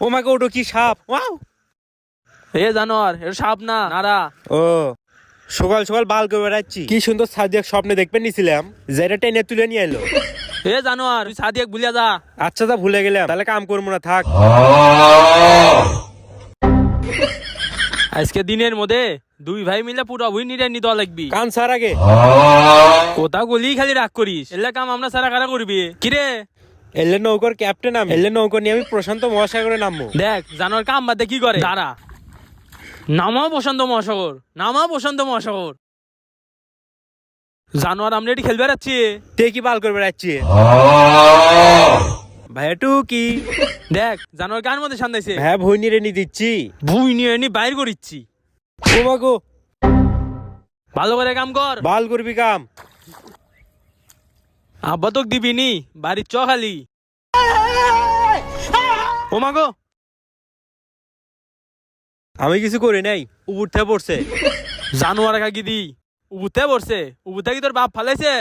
ও মাকে ওটা কি সাপ? ওয়াও! এ জানোয়ার, এটা সাপ না, নারা। ও সকাল সকাল বাল করে বেড়াচ্ছি, কি সুন্দর সাদিয়াক স্বপ্নে দেখতে নিছিলাম, যেটা টেনে তুলে নিয়ে এলো। এ জানোয়ার, তুই সাদিয়াক ভুলিয়া যা। আচ্ছা তা ভুলে গেলাম, তাহলে কাম করবো না, থাক। আজকে দিনের মধ্যে দুই ভাই মিলে পুরো ভুই নিরে নিতে লাগবি। কান সার আগে। কোথা গলি খালি রাগ করিস, এলে কাম আমরা সারা কারা করবি কিরে? এলে নৌকর ক্যাপ্টেন আমি, এলে নৌকর নিয়ে আমি প্রশান্ত মহাসাগরে নামবো। দেখ জানোয়ার কাম বাদে কি করে, দাঁড়া। নামাও প্রশান্ত মহাসাগর, নামাও প্রশান্ত মহাসাগর। জানোয়ার আমরা এটি খেলবে যাচ্ছি। তে কি বাল করে বেড়াচ্ছি ভাইয়া টু কি? দেখ জানোয়ার কার মধ্যে সান্দাইছে। হ্যাঁ ভুই নিয়ে নিয়ে দিচ্ছি। ভুই নিয়ে এনে বাইর করিচ্ছি। ও মাগো, ভালো করে কাম কর। বাল করবি কাম। আব্বা তোক দিবি নি, বাড়ির চ খালি। ও মাগো, আমি কিছু করি নাই, উপর থেকে পড়ছে। জানোয়ার কাকি দি উবুতে পড়ছে, উবুতে কি তোর বাপ ফালাইছে?